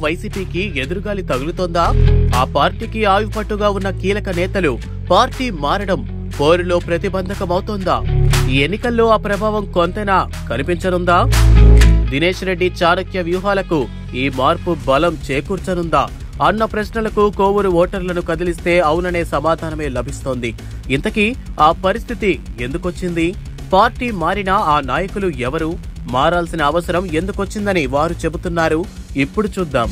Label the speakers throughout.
Speaker 1: వైసీపీకి ఎదురుగాలి తగులుతోందా? ఆ పార్టీకి ఆయుపట్టుగా ఉన్న కీలక నేతలు పార్టీ మారడం పోరులో ప్రతిబంధకమవుతోందా? ఈ ఎన్నికల్లో ఆ ప్రభావం కొంతైనా కనిపించనుందా? దినేష్ రెడ్డి చాణక్య వ్యూహాలకు ఈ మార్పు బలం చేకూర్చనుందా అన్న ప్రశ్నలకు కోవూరు ఓటర్లను కదిలిస్తే అవుననే సమాధానమే లభిస్తోంది. ఇంతకీ ఆ పరిస్థితి ఎందుకొచ్చింది? పార్టీ మారినా ఆ నాయకులు ఎవరు? మారాల్సిన అవసరం ఎందుకొచ్చిందని వారు చెబుతున్నారు. ఇప్పుడు చూద్దాం.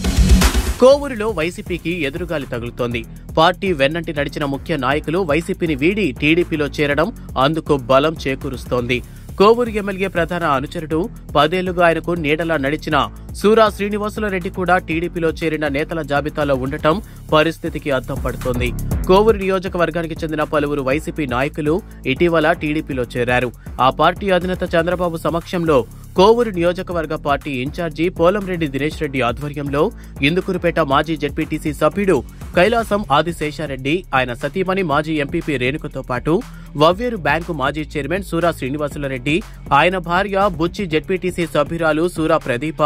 Speaker 1: కోవూరులో వైసీపీకి ఎదురుగాలి తగులుతోంది. పార్టీ వెన్నంటి నడిచిన ముఖ్య నాయకులు వైసీపీని వీడి టీడీపీలో చేరడం అందుకు బలం చేకూరుస్తోంది. కోవూరు ఎమ్మెల్యే ప్రధాన అనుచరుడు 10 ఏళ్లుగా ఆయనకు నీడలా నడిచిన సూరా శ్రీనివాసులరెడ్డి కూడా టీడీపీలో చేరిన నేతల జాబితాలో ఉండటం పరిస్థితికి అద్దం పడుతోంది. కోవూరు నియోజకవర్గానికి చెందిన పలువురు వైసీపీ నాయకులు ఇటీవల టీడీపీలో చేరారు. ఆ పార్టీ అధినేత చంద్రబాబు సమక్షంలో కోవూరు నియోజకవర్గ పార్టీ ఇన్ఛార్జి పోలంరెడ్డి దినేష్ రెడ్డి ఆధ్వర్యంలో ఇందుకూరుపేట మాజీ జెడ్పీటీసీ సభ్యుడు కైలాసం ఆదిశేషారెడ్డి, ఆయన సతీమణి మాజీ ఎంపీపీ రేణుకతో పాటు వవ్వేరు బ్యాంకు మాజీ చైర్మన్ సూరా శ్రీనివాసులరెడ్డి, ఆయన భార్య బుచ్చి జెడ్పీటీసీ సభ్యురాలు సూరా ప్రదీప,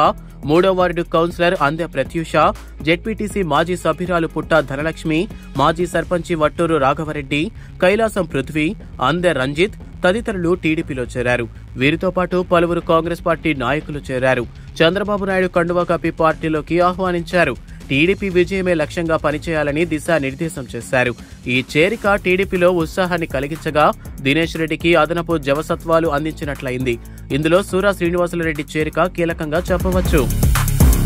Speaker 1: 3వ వార్డు కౌన్సిలర్ అందె ప్రత్యూష, జెడ్పీటీసీ మాజీ సభ్యురాలు పుట్ట ధనలక్ష్మి, మాజీ సర్పంచి వట్టూరు రాఘవరెడ్డి, కైలాసం పృథ్వీ, అందె రంజిత్ తదితరులు టీడీపీలో చేరారు. వీరితో పాటు పలువురు కాంగ్రెస్ పార్టీ నాయకులు చేరారు. చంద్రబాబు నాయుడు కండువా కప్పి పార్టీలోకి ఆహ్వానించారు. టీడీపీ విజయమే లక్ష్యంగా పనిచేయాలని దిశానిర్దేశం చేశారు. ఈ చేరిక టీడీపీలో ఉత్సాహాన్ని కలిగించగా దినేష్ రెడ్డికి అదనపు జవసత్వాలు అందించినట్లయింది. ఇందులో సూరా శ్రీనివాసులరెడ్డి చేరిక కీలకంగా చెప్పవచ్చు.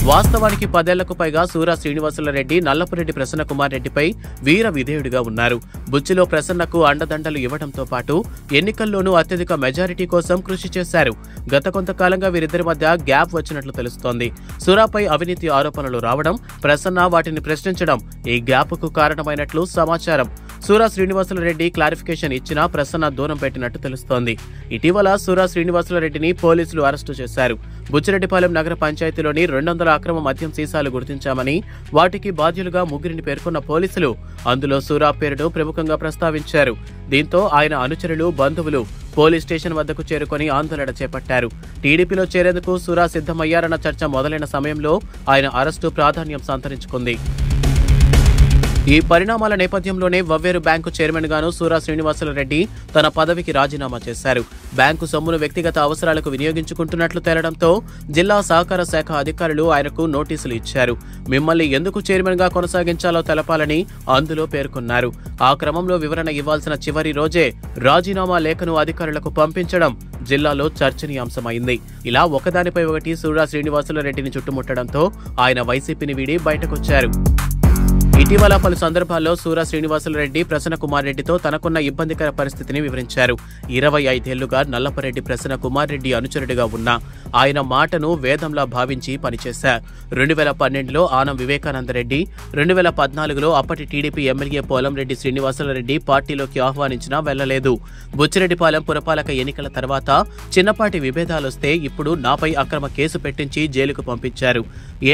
Speaker 1: వాస్తవానికి 10 ఏళ్లకు పైగా సూరా శ్రీనివాసులరెడ్డి నల్లపురెడ్డి ప్రసన్నకుమార్ రెడ్డిపై వీర విధేయుడిగా ఉన్నారు. బుచ్చిలో ప్రసన్నకు అండదండలు ఇవ్వడంతో పాటు ఎన్నికల్లోనూ అత్యధిక మెజారిటీ కోసం కృషి చేశారు. గత కొంతకాలంగా వీరిద్దరి మధ్య గ్యాప్ వచ్చినట్లు తెలుస్తోంది. సూరాపై అవినీతి ఆరోపణలు రావడం, ప్రసన్న వాటిని ప్రశ్నించడం ఈ గ్యాప్కు కారణమైనట్లు సమాచారం. సూరా శ్రీనివాసులరెడ్డి క్లారిఫికేషన్ ఇచ్చినా ప్రసన్న దూరం పెట్టినట్టు తెలుస్తోంది. ఇటీవల సూరా శ్రీనివాసులరెడ్డిని పోలీసులు అరెస్టు చేశారు. బుచ్చిరెడ్డిపాలెం నగర పంచాయతీలోని 200 అక్రమ మద్యం సీసాలు గుర్తించామని, వాటికి బాధ్యులుగా 3 పేర్కొన్న పోలీసులు అందులో సూరా పేరును ప్రముఖంగా ప్రస్తావించారు. దీంతో ఆయన అనుచరులు, బంధువులు పోలీస్ స్టేషన్ వద్దకు చేరుకొని ఆందోళన చేపట్టారు. టీడీపీలో చేరేందుకు సూరా సిద్ధమయ్యారన్న చర్చ మొదలైన సమయంలో ఆయన అరెస్టు ప్రాధాన్యం సంతరించుకుంది. ఈ పరిణామాల నేపథ్యంలోనే వవ్వేరు బ్యాంకు చైర్మన్ గాను సూరా శ్రీనివాసులరెడ్డి తన పదవికి రాజీనామా చేశారు. బ్యాంకు సొమ్మును వ్యక్తిగత అవసరాలకు వినియోగించుకుంటున్నట్లు తేలడంతో జిల్లా సహకార శాఖ అధికారులు ఆయనకు నోటీసులు ఇచ్చారు. మిమ్మల్ని ఎందుకు చైర్మన్ గా కొనసాగించాలో తెలపాలని అందులో పేర్కొన్నారు. ఆ క్రమంలో వివరణ ఇవ్వాల్సిన చివరి రోజే రాజీనామా లేఖను అధికారులకు పంపించడం జిల్లాలో చర్చనీయాంశమైంది. ఇలా ఒకదానిపై ఒకటి సూరా శ్రీనివాసులరెడ్డిని చుట్టుముట్టడంతో ఆయన వైసీపీని వీడి బయటకొచ్చారు. ఇటీవల పలు సందర్భాల్లో సూరా శ్రీనివాసులరెడ్డి ప్రసన్నకుమార్ రెడ్డితో తనకున్న ఇబ్బందికర పరిస్థితిని వివరించారు. 25 ఏళ్లుగా నల్లపరెడ్డి ప్రసన్నకుమార్ రెడ్డి అనుచరుడిగా ఉన్న ఆయన మాటను వేదంలా భావించి పనిచేశారు. 2012లో ఆనం వివేకానందరెడ్డి, 2014లో అప్పటి టీడీపీ ఎమ్మెల్యే పోలంరెడ్డి శ్రీనివాసులరెడ్డి పార్టీలోకి ఆహ్వానించినా వెళ్లలేదు. బుచ్చిరెడ్డిపాలెం పురపాలక ఎన్నికల తర్వాత చిన్నపాటి విభేదాలొస్తే ఇప్పుడు నాపై అక్రమ కేసు పెట్టించి జైలుకు పంపించారు.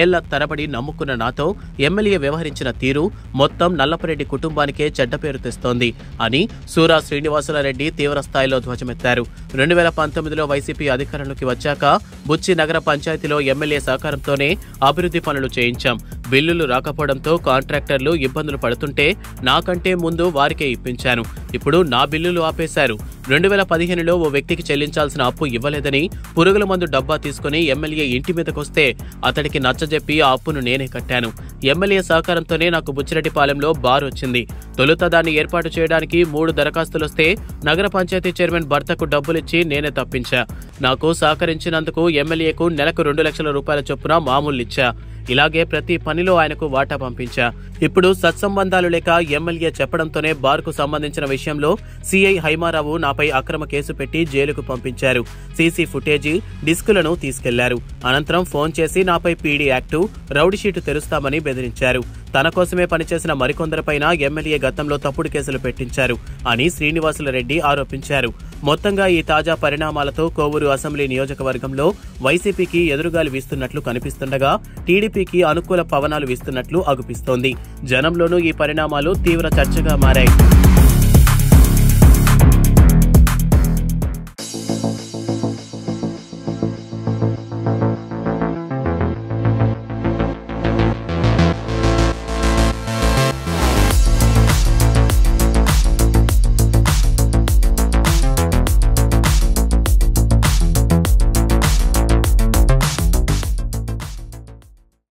Speaker 1: ఏళ్ల తరబడి నమ్ముకున్న నాతో ఎమ్మెల్యే వ్యవహరించిన తీరు మొత్తం నల్లపరెడ్డి కుటుంబానికే చెడ్డ పేరు తెస్తోంది అని సూరా శ్రీనివాసులరెడ్డి తీవ్రస్థాయిలో ధ్వజమెత్తారు. 2019లో వైసీపీ అధికారంలోకి వచ్చాక బుచ్చి నగర పంచాయతీలో ఎమ్మెల్యే సహకారంతోనే అభివృద్ధి పనులు చేయించాం. బిల్లులు రాకపోవడంతో కాంట్రాక్టర్లు ఇబ్బందులు పడుతుంటే నాకంటే ముందు వారికే ఇప్పించాను. ఇప్పుడు నా బిల్లులు ఆపేశారు. 2015లో ఓ వ్యక్తికి చెల్లించాల్సిన అప్పు ఇవ్వలేదని పురుగుల మందు డబ్బా తీసుకుని ఎమ్మెల్యే ఇంటి మీదకొస్తే అతడికి నచ్చజెప్పి ఆ అప్పును నేనే కట్టాను. ఎమ్మెల్యే సహకారంతోనే నాకు బుచ్చిరెడ్డిపాలెంలో బార్ వచ్చింది. తొలుత దాన్ని ఏర్పాటు చేయడానికి 3 దరఖాస్తులొస్తే నగర పంచాయతీ చైర్మన్ భర్తకు డబ్బులిచ్చి నేనే తప్పించా. నాకు సహకరించినందుకు ఎమ్మెల్యేకు నెలకు 2 లక్షల రూపాయల చొప్పున మామూలిచ్చా. ఇలాగే ప్రతి పనిలో ఆయనకు వాటా పంపించా. ఇప్పుడు సత్సంబంధాలు లేక ఎమ్మెల్యే చెప్పడంతోనే బార్కు సంబంధించిన విషయంలో సీఐ హైమారావు నాపై అక్రమ కేసు పెట్టి జైలుకు పంపించారు. సీసీ ఫుటేజీ, డిస్కులను తీసుకెళ్లారు. అనంతరం ఫోన్ చేసి నాపై పీడీ యాక్టు, రౌడీ షీటు తెరుస్తామని బెదిరించారు. తన కోసమే పనిచేసిన మరికొందరిపైన ఎమ్మెల్యే గతంలో తప్పుడు కేసులు పెట్టించారు అని శ్రీనివాసులరెడ్డి ఆరోపించారు. మొత్తంగా ఈ తాజా పరిణామాలతో కోవూరు అసెంబ్లీ నియోజకవర్గంలో వైసీపీకి ఎదురుగాలి వీస్తున్నట్లు కనిపిస్తుండగా టీడీపీకి అనుకూల పవనాలు వీస్తున్నట్లు అగుపిస్తోంది. జనంలోనూ ఈ పరిణామాలు తీవ్ర చర్చగా మారాయి.